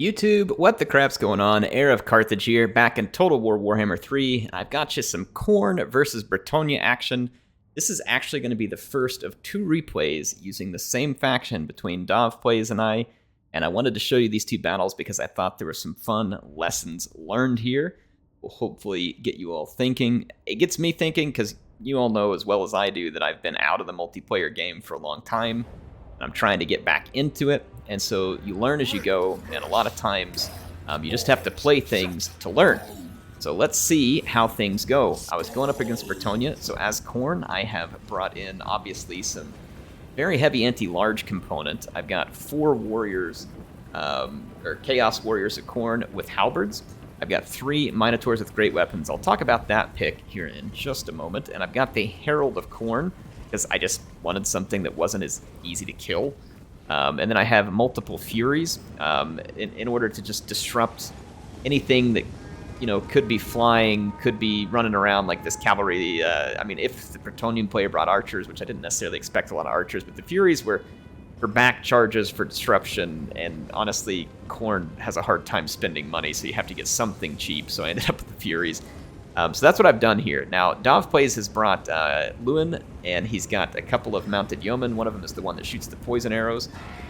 YouTube, what the crap's going on? HeirofCarthage here, back in Total War Warhammer 3, and I've got you some Khorne versus Bretonnia action. This is actually going to be the first of two replays using the same faction between Dov Plays and I wanted to show you these two battles because I thought there were some fun lessons learned here. Will hopefully get you all thinking. It gets me thinking because you all know as well as I do that I've been out of the multiplayer game for a long time. I'm trying to get back into it, and so you learn as you go, and a lot of times you just have to play things to learn. So let's see how things go. I was going up against Bretonnia, so as Khorne, I have brought in, obviously, some very heavy anti-large component. I've got 4 warriors, or Chaos Warriors of Khorne with halberds. I've got 3 Minotaurs with great weapons. I'll talk about that pick here in just a moment, and I've got the Herald of Khorne, because I just wanted something that wasn't as easy to kill. And then I have multiple Furies in order to just disrupt anything that, you know, could be flying, could be running around like this cavalry. I mean, if the Bretonnian player brought archers, which I didn't necessarily expect a lot of archers, but the Furies were for back charges, for disruption, and honestly, Khorne has a hard time spending money, so you have to get something cheap, so I ended up with the Furies. So that's what I've done here. Now, Dov Plays has brought Lewin, and he's got a couple of mounted yeomen. One of them is the one that shoots the poison arrows.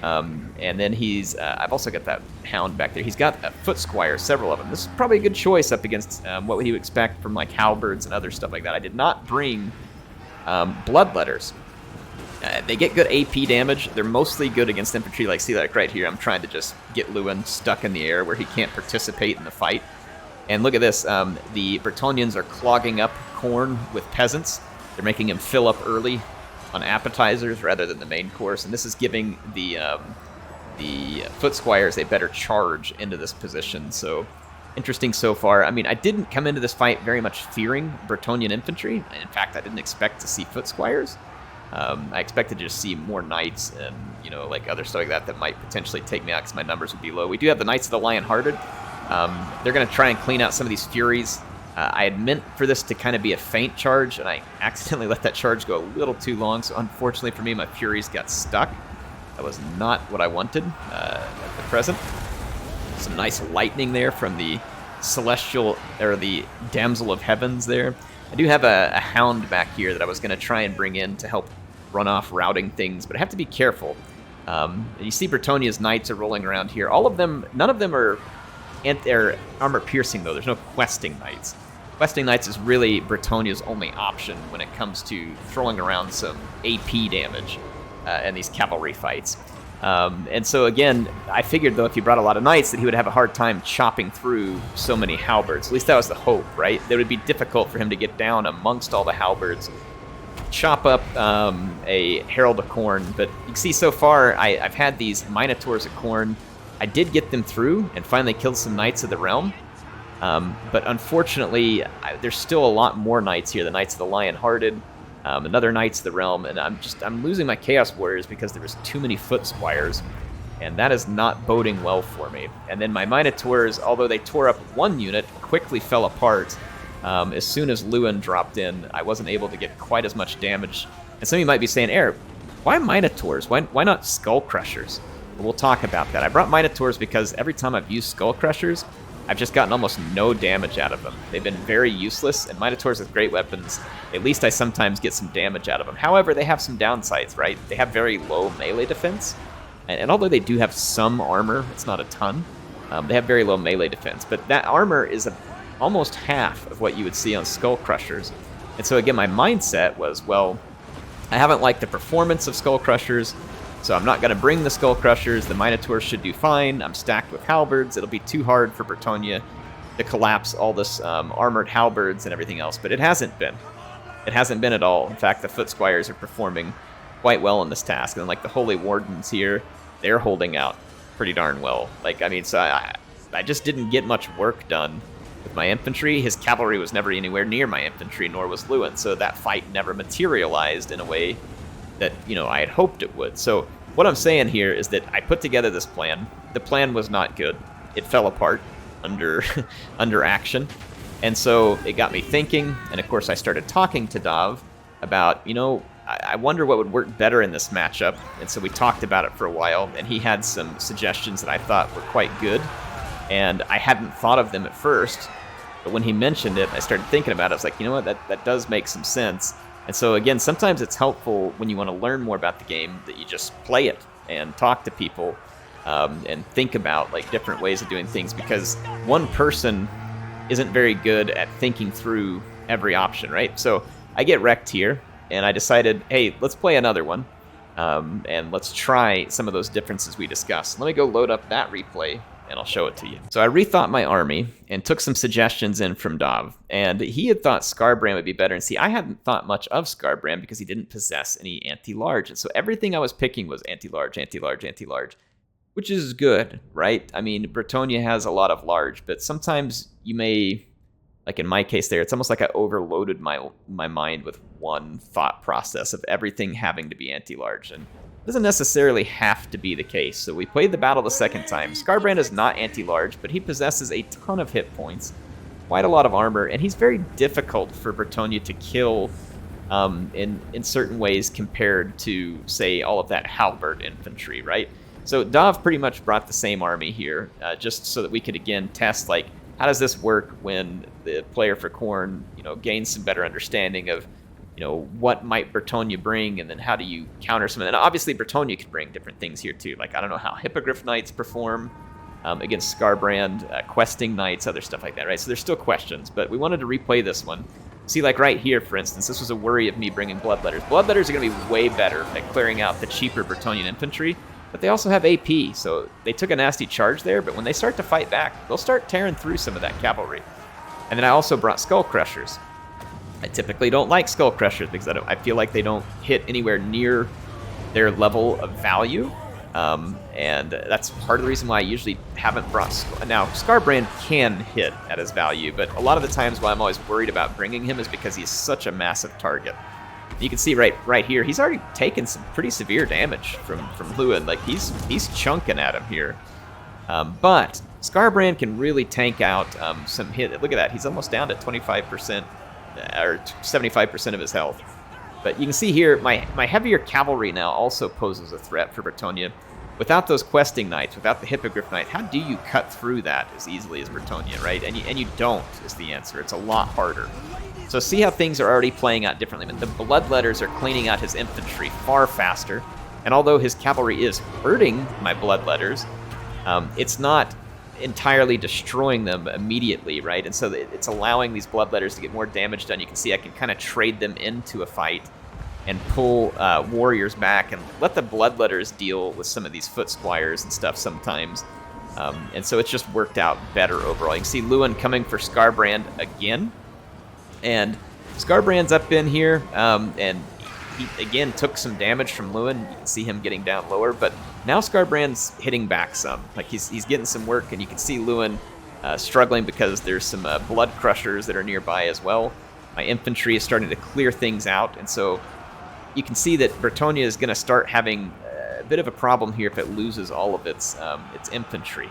And then he's... I've also got that hound back there. He's got a foot squire, several of them. This is probably a good choice up against what he would expect from like halberds and other stuff like that. I did not bring bloodletters. They get good AP damage. They're mostly good against infantry. Like, see, like right here, I'm trying to just get Lewin stuck in the air where he can't participate in the fight. And look at this, the Bretonnians are clogging up Khorne with peasants. They're making him fill up early on appetizers rather than the main course, and this is giving the foot squires a better charge into this position. So, interesting so far. I mean, I didn't come into this fight very much fearing Bretonnian infantry. In fact, I didn't expect to see foot squires. I expected to just see more knights and, you know, like other stuff like that that might potentially take me out because my numbers would be low. We do have the Knights of the Lion-Hearted. They're going to try and clean out some of these Furies. I had meant for this to kind of be a feint charge, and I accidentally let that charge go a little too long, so unfortunately for me, my Furies got stuck. That was not what I wanted at the present. Some nice lightning there from the Celestial, or the Damsel of Heavens there. I do have a Hound back here that I was going to try and bring in to help run off routing things, but I have to be careful. You see Bretonnia's Knights are rolling around here. All of them, none of them are... And they're armor-piercing, though. There's no questing knights. Questing knights is really Bretonnia's only option when it comes to throwing around some AP damage in these cavalry fights. And so, again, I figured, though, if he brought a lot of knights, that he would have a hard time chopping through so many halberds. At least that was the hope, right? That it would be difficult for him to get down amongst all the halberds, chop up a Herald of Khorne. But you can see so far, I've had these Minotaurs of Khorne. I did get them through and finally killed some Knights of the Realm. But unfortunately, there's still a lot more Knights here. The Knights of the Lion-Hearted, another Knights of the Realm, and I'm losing my Chaos Warriors because there was too many foot squires, and that is not boding well for me. And then my Minotaurs, although they tore up one unit, quickly fell apart. As soon as Lewin dropped in, I wasn't able to get quite as much damage. And some of you might be saying, Air, why Minotaurs? Why not Skull Crushers? We'll talk about that. I brought Minotaurs because every time I've used Skull Crushers, I've just gotten almost no damage out of them. They've been very useless, and Minotaurs with great weapons, at least I sometimes get some damage out of them. However, they have some downsides, right? They have very low melee defense, and although they do have some armor, it's not a ton, they have very low melee defense. But that armor is almost half of what you would see on Skull Crushers. And so again, my mindset was, well, I haven't liked the performance of Skull Crushers, so I'm not going to bring the Skull Crushers. The Minotaurs should do fine. I'm stacked with halberds. It'll be too hard for Bretonnia to collapse all this armored halberds and everything else, but it hasn't been. It hasn't been at all. In fact, the Foot Squires are performing quite well in this task, and like the Holy Wardens here, they're holding out pretty darn well. Like, I mean, so I just didn't get much work done with my infantry. His cavalry was never anywhere near my infantry, nor was Lewin, so that fight never materialized in a way that, you know, I had hoped it would. So what I'm saying here is that I put together this plan. The plan was not good. It fell apart under under action. And so it got me thinking, and of course I started talking to Dov about, you know, I wonder what would work better in this matchup. And so we talked about it for a while, and he had some suggestions that I thought were quite good. And I hadn't thought of them at first, but when he mentioned it, I started thinking about it. I was like, you know what, that does make some sense. And so again, sometimes it's helpful when you want to learn more about the game that you just play it and talk to people and think about like different ways of doing things, because one person isn't very good at thinking through every option, right? So I get wrecked here, and I decided, hey, let's play another one, and let's try some of those differences we discussed. Let me go load up that replay, and I'll show it to you. So I rethought my army and took some suggestions in from Dov, and he had thought Skarbrand would be better. And see, I hadn't thought much of Skarbrand because he didn't possess any anti-large, and so everything I was picking was anti-large, anti-large, anti-large, which is good, right? I mean, Bretonnia has a lot of large, but sometimes you may, like in my case there, it's almost like I overloaded my mind with one thought process of everything having to be anti-large, and it doesn't necessarily have to be the case. So we played the battle the second time. Skarbrand is not anti-large, but he possesses a ton of hit points, quite a lot of armor, and he's very difficult for Bretonnia to kill in certain ways compared to, say, all of that halberd infantry, right? So Dov pretty much brought the same army here, just so that we could again test, like, how does this work when the player for Khorne, gains some better understanding of, what might Bretonnia bring, and then how do you counter some of that? And obviously, Bretonnia could bring different things here too. Like, I don't know how Hippogriff Knights perform against Skarbrand, questing Knights, other stuff like that, right? So there's still questions, but we wanted to replay this one. See, like right here, for instance, this was a worry of me bringing Bloodletters. Bloodletters are going to be way better at clearing out the cheaper Bretonnian infantry, but they also have AP, so they took a nasty charge there, but when they start to fight back, they'll start tearing through some of that cavalry. And then I also brought Skull Crushers. I typically don't like Skull Crushers because I feel like they don't hit anywhere near their level of value, and that's part of the reason why I usually haven't brought... Now, Skarbrand can hit at his value, but a lot of the times why I'm always worried about bringing him is because he's such a massive target. You can see right here, he's already taken some pretty severe damage from Lewin. Like, he's chunking at him here. But Skarbrand can really tank out some hit. Look at that, he's almost down to 25%, or 75% of his health. But you can see here, my heavier cavalry now also poses a threat for Bretonnia. Without those questing knights, without the Hippogriff Knight, how do you cut through that as easily as Bretonnia, right? And you don't, is the answer. It's a lot harder. So see how things are already playing out differently. I mean, the Bloodletters are cleaning out his infantry far faster, and although his cavalry is hurting my Bloodletters, it's not entirely destroying them immediately, right? And so it's allowing these Bloodletters to get more damage done. You can see I can kind of trade them into a fight and pull warriors back and let the Bloodletters deal with some of these foot squires and stuff sometimes. And so it's just worked out better overall. You can see Lewin coming for Skarbrand again. And Skarbrand's up in here, and he, again, took some damage from Lewin. You can see him getting down lower, but now Skarbrand's hitting back some. Like, he's getting some work, and you can see Lewin struggling because there's some blood crushers that are nearby as well. My infantry is starting to clear things out, and so you can see that Bretonnia is going to start having a bit of a problem here if it loses all of its infantry.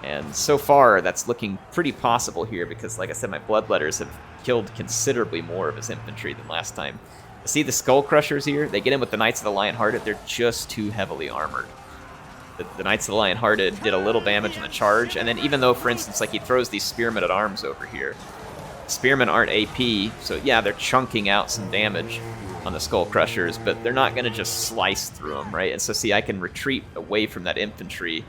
And so far, that's looking pretty possible here because, like I said, my Bloodletters have killed considerably more of his infantry than last time. See the Skull Crushers here? They get in with the Knights of the Lion-Hearted. They're just too heavily armored. The Knights of the Lion-Hearted did a little damage in the charge, and then even though, for instance, like he throws these Spearmen at Arms over here, Spearmen aren't AP, so yeah, they're chunking out some damage on the Skull Crushers, but they're not going to just slice through them, right? And so see, I can retreat away from that infantry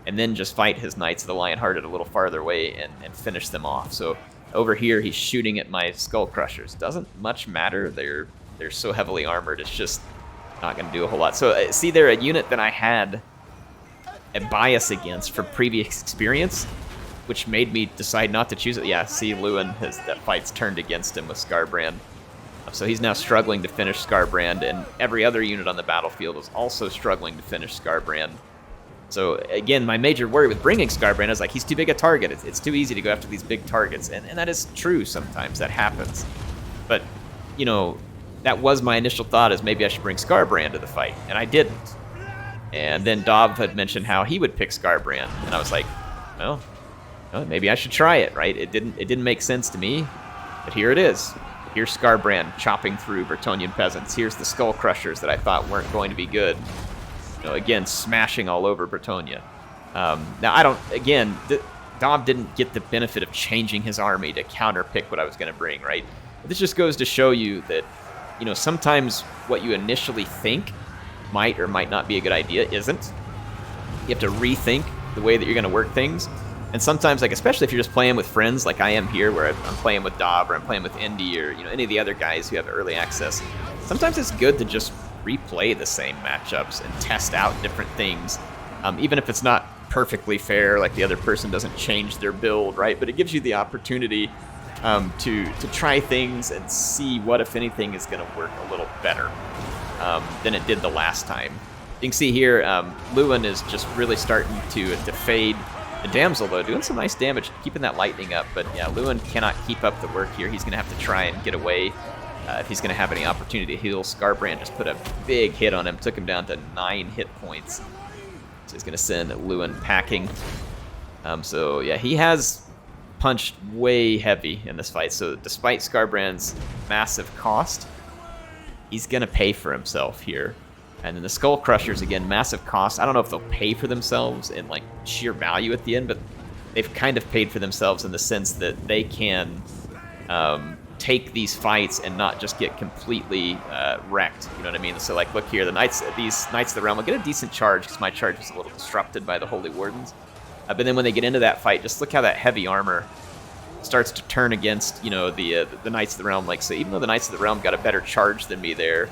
and then just fight his Knights of the Lion-Hearted a little farther away and finish them off. So over here, he's shooting at my Skull Crushers. Doesn't much matter. They're so heavily armored, it's just not going to do a whole lot. So see, they're a unit that I had a bias against from previous experience, which made me decide not to choose it. Yeah, see, Lewin that fight's turned against him with Skarbrand. So he's now struggling to finish Skarbrand, and every other unit on the battlefield is also struggling to finish Skarbrand. So again, my major worry with bringing Skarbrand is like, he's too big a target. It's too easy to go after these big targets, and that is true sometimes. That happens. But, you know, that was my initial thought, is maybe I should bring Skarbrand to the fight, and I didn't. And then Dov had mentioned how he would pick Skarbrand, and I was like, well, maybe I should try it, right? It didn't make sense to me, but here it is. Here's Scarbrand chopping through Bretonnian peasants. Here's the Skull Crushers that I thought weren't going to be good. Again, smashing all over Bretonnia. Now, I don't, again, Dov didn't get the benefit of changing his army to counterpick what I was going to bring, right? But this just goes to show you that, sometimes what you initially think might or might not be a good idea isn't. You have to rethink the way that you're going to work things. And sometimes, like, especially if you're just playing with friends like I am here, where I'm playing with Dov or I'm playing with Indy or, any of the other guys who have early access, sometimes it's good to just replay the same matchups and test out different things, even if it's not perfectly fair, like the other person doesn't change their build, right? But it gives you the opportunity to try things and see what, if anything, is going to work a little better than it did the last time. You can see here, Lewin is just really starting to fade. The Damsel, though, doing some nice damage, keeping that lightning up. But yeah, Lewin cannot keep up the work here. He's going to have to try and get away if he's going to have any opportunity to heal. Scarbrand just put a big hit on him, took him down to 9 hit points. So he's going to send Lewin packing. So yeah, he has punched way heavy in this fight. So despite Scarbrand's massive cost, he's going to pay for himself here. And then the Skull Crushers, again, massive cost. I don't know if they'll pay for themselves in like sheer value at the end, but they've kind of paid for themselves in the sense that they can take these fights and not just get completely wrecked. You know what I mean? So like, look here, these Knights of the Realm will get a decent charge because my charge was a little disrupted by the Holy Wardens. But then when they get into that fight, just look how that heavy armor starts to turn against, the Knights of the Realm. Like, so even though the Knights of the Realm got a better charge than me there,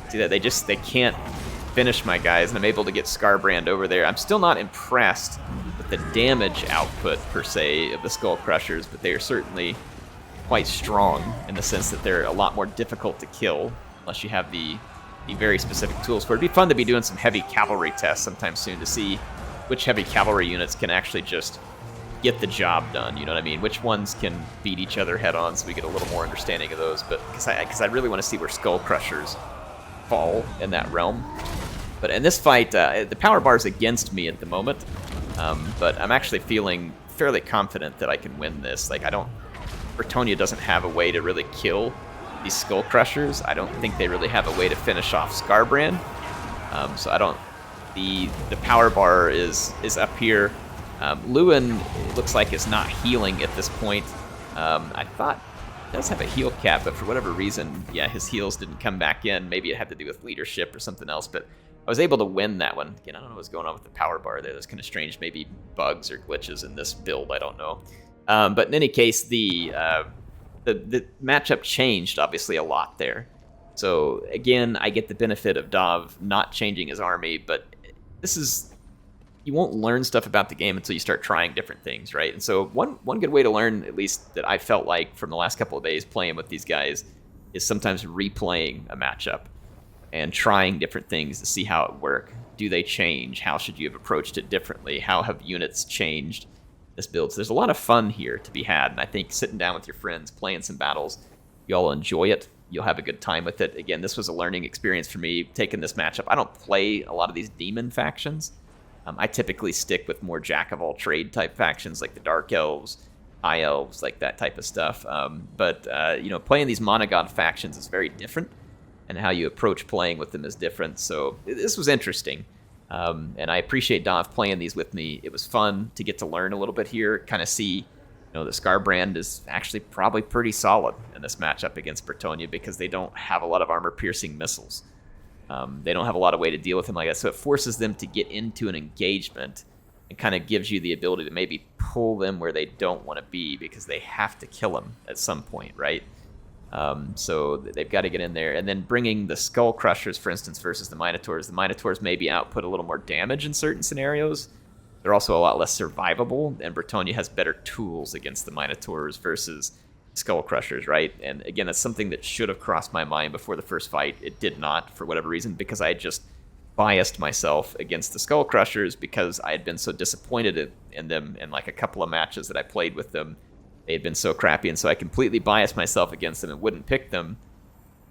see that they can't finish my guys, and I'm able to get Scarbrand over there. I'm still not impressed with the damage output per se of the Skull Crushers, but they are certainly quite strong in the sense that they're a lot more difficult to kill unless you have the very specific tools for it. It'd be fun to be doing some heavy cavalry tests sometime soon to see which heavy cavalry units can actually just get the job done, you know what I mean? Which ones can beat each other head on, so we get a little more understanding of those. But because I really want to see where Skull Crushers fall in that realm. But in this fight, the power bar is against me at the moment, but I'm actually feeling fairly confident that I can win this. Like, Bretonnia doesn't have a way to really kill these Skull Crushers. I don't think they really have a way to finish off Scarbrand. So I don't. The power bar is up here. Lewin, it looks like, is not healing at this point. I thought he does have a heal cap, but for whatever reason, yeah, his heals didn't come back in. Maybe it had to do with leadership or something else, but I was able to win that one. Again, I don't know what's going on with the power bar there. That's kind of strange. Maybe bugs or glitches in this build. I don't know. But in any case, the matchup changed, obviously, a lot there. So, again, I get the benefit of Dov not changing his army, but you won't learn stuff about the game until you start trying different things, right? And so one good way to learn, at least that I felt like from the last couple of days playing with these guys, is sometimes replaying a matchup and trying different things to see how it work. Do they change? How should you have approached it differently? How have units changed this build? So there's a lot of fun here to be had, and I think sitting down with your friends, playing some battles, you all enjoy it. You'll have a good time with it. Again, this was a learning experience for me, taking this matchup. I don't play a lot of these demon factions. I typically stick with more jack-of-all-trade type factions, like the Dark Elves, High Elves, like that type of stuff. But playing these monogod factions is very different, and how you approach playing with them is different. So this was interesting, and I appreciate Dov playing these with me. It was fun to get to learn a little bit here, kind of see that Scarbrand is actually probably pretty solid in this matchup against Bretonnia because they don't have a lot of armor-piercing missiles. They don't have a lot of way to deal with him like that, so it forces them to get into an engagement and kind of gives you the ability to maybe pull them where they don't want to be because they have to kill him at some point, right? So they've got to get in there. And then bringing the Skull Crushers, for instance, versus the Minotaurs maybe output a little more damage in certain scenarios. They're also a lot less survivable, and Bretonnia has better tools against the Minotaurs versus Skull Crushers, right? And again, that's something that should have crossed my mind before the first fight. It did not, for whatever reason, because I had just biased myself against the Skull Crushers because I had been so disappointed in them in like a couple of matches that I played with them. They had been so crappy, and so I completely biased myself against them and wouldn't pick them,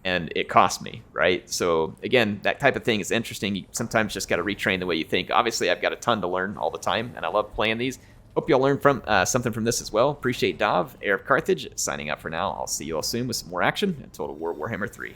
and it cost me, right? So again, that type of thing is interesting. You sometimes just got to retrain the way you think. Obviously, I've got a ton to learn all the time, and I love playing these. Hope y'all learned from something from this as well. Appreciate Dov, Heir of Carthage, signing up for now. I'll see you all soon with some more action in Total War Warhammer 3.